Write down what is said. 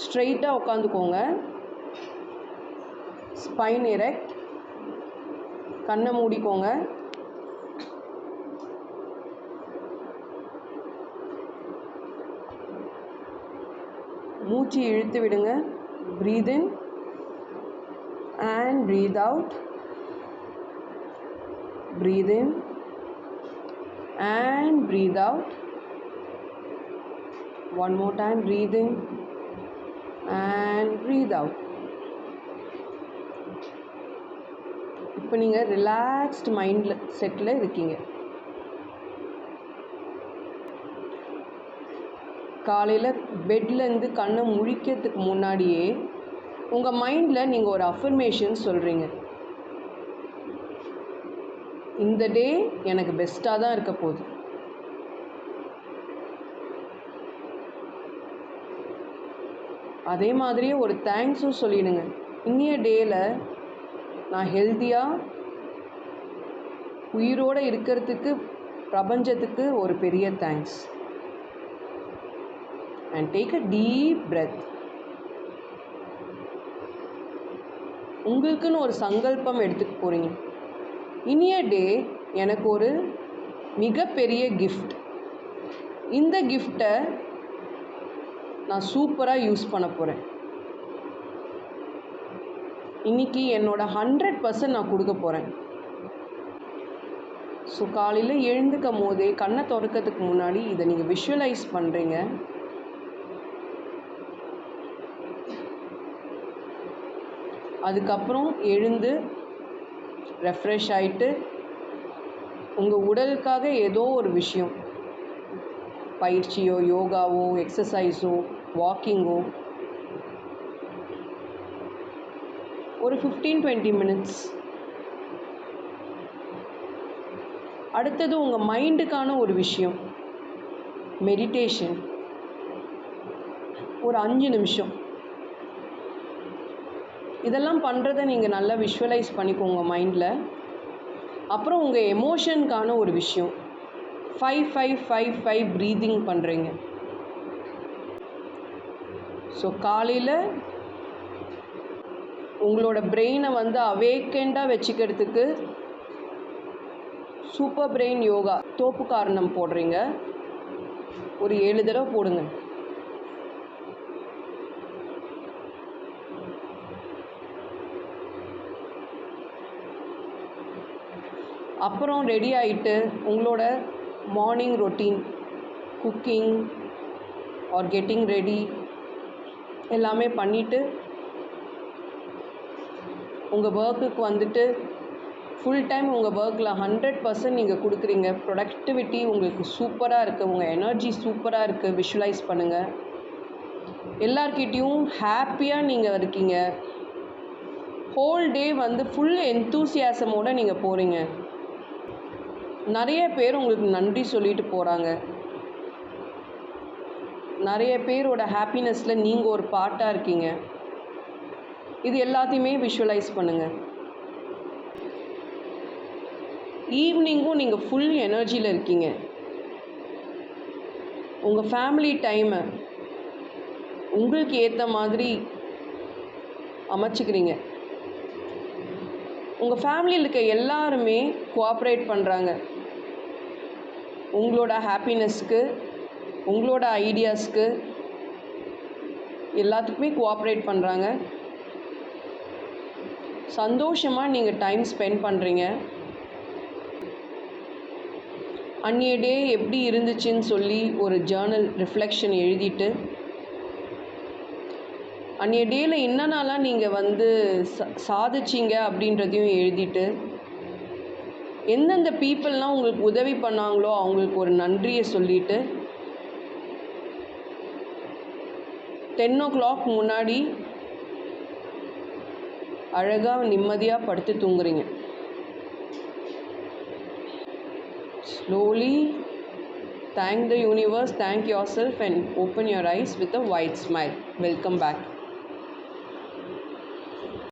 ஸ்ட்ரெயிட்டாக உட்காந்துக்கோங்க. Spine erect. கண்ணை மூடிக்கோங்க. மூச்சு இழுத்து விடுங்க. breathe in and breathe out. breathe in and breathe out. One more time, breathe in and breathe out. இப்போ நீங்கள் ரிலாக்ஸ்டு மைண்டில் செட்டில் இருக்கீங்க. காலையில் பெட்லேருந்து கண்ணை முழிக்கிறதுக்கு முன்னாடியே உங்கள் மைண்டில் நீங்கள் ஒரு அஃபர்மேஷன் சொல்கிறீங்க. இந்த டே எனக்கு பெஸ்ட்டாக தான் இருக்க போகுது. அதே மாதிரியே ஒரு தேங்க்ஸும் சொல்லிடுங்க. இன்னைய டேயில் நான் ஹெல்த்தியாக உயிரோடு இருக்கிறதுக்கு பிரபஞ்சத்துக்கு ஒரு பெரிய thanks. and take a deep breath. உங்களுக்குன்னு ஒரு சங்கல்பம் எடுத்துக்க போகிறீங்க. இனிய டே எனக்கு ஒரு மிகப்பெரிய கிஃப்ட். இந்த கிஃப்டை நான் சூப்பராக யூஸ் பண்ண போகிறேன். இன்றைக்கி என்னோடய 100% நான் கொடுக்க போகிறேன். ஸோ காலையில் எழுந்துக்கும் போதே கண்ணை திறக்கிறதுக்கு முன்னாடி இதை நீங்கள் விஷுவலைஸ் பண்ணுறீங்க. அதுக்கப்புறம் எழுந்து ரெஃப்ரெஷ் ஆகிட்டு உங்கள் உடலுக்காக ஏதோ ஒரு விஷயம், பயிற்சியோ யோகாவோ எக்ஸசைஸோ வாக்கிங்கோ ஒரு 15-20 மினிட்ஸ். அடுத்தது உங்கள் மைண்டுக்கான ஒரு விஷயம், மெடிடேஷன், ஒரு 5 நிமிஷம். இதெல்லாம் பண்ணுறதை நீங்கள் நல்லா விஷுவலைஸ் பண்ணிக்கோங்க மைண்டில். அப்புறம் உங்கள் எமோஷனுக்கான ஒரு விஷயம், 5-5-5-5 ப்ரீதிங் பண்ணுறீங்க. ஸோ காலையில் உங்களோட பிரெயினை அவேக்கண்டாக வச்சுக்கிறதுக்கு சூப்பர் பிரெயின் யோகா தோப்பு காரணம் போடுறீங்க. ஒரு 7 தடவை போடுங்க. அப்புறம் ரெடி ஆகிட்டு உங்களோட morning routine, cooking are getting ready எல்லாமே பண்ணிவிட்டு உங்கள் ஒர்க்குக்கு ஃபுல் டைம் உங்கள் ஒர்க்கில் 100% நீங்கள் கொடுக்குறீங்க. ப்ரொடக்டிவிட்டி உங்களுக்கு சூப்பராக இருக்குது, உங்கள் எனர்ஜி சூப்பராக இருக்குது. விஷுவலைஸ் பண்ணுங்கள். எல்லார்கிட்டையும் ஹாப்பியாக நீங்கள் இருக்கீங்க. ஹோல் டே ஃபுல் என்தூசியாசமோடு நீங்கள் போகிறீங்க. நிறைய பேர் உங்களுக்கு நன்றி சொல்லிட்டு போகிறாங்க. நிறைய பேரோட ஹாப்பினஸில் நீங்கள் ஒரு பார்ட்டாக இருக்கீங்க. இது எல்லாத்தையுமே விஷுவலைஸ் பண்ணுங்கள். ஈவினிங்கும் நீங்கள் ஃபுல் எனர்ஜியில் இருக்கீங்க. உங்கள் ஃபேமிலி டைமை உங்களுக்கு ஏற்ற மாதிரி அமைச்சிக்கிறீங்க. உங்கள் ஃபேமிலியில் இருக்க எல்லாருமே கோஆப்ரேட் பண்ணுறாங்க. உங்களோட ஹாப்பினஸ்க்கு, உங்களோட ஐடியாஸ்க்கு எல்லாத்துக்குமே கோஆப்ரேட் பண்ணுறாங்க. சந்தோஷமாக நீங்கள் டைம் ஸ்பெண்ட் பண்ணுறீங்க. அன்றைய டே எப்படி இருந்துச்சுன்னு சொல்லி ஒரு ஜேர்னல் ரிஃப்ளெக்ஷன் எழுதிட்டு, அன்றைய டேயில் என்னென்னலாம் நீங்கள் சாதிச்சிங்க அப்படின்றதையும் எழுதிட்டு, எந்தெந்த பீப்புளெலாம் உங்களுக்கு உதவி பண்ணாங்களோ அவங்களுக்கு ஒரு நன்றியை சொல்லிவிட்டு 10 o'clock முன்னாடி அழகாக நிம்மதியாக படுத்து தூங்குறீங்க. Slowly thank the universe, thank yourself and open your eyes with a wide smile. Welcome back.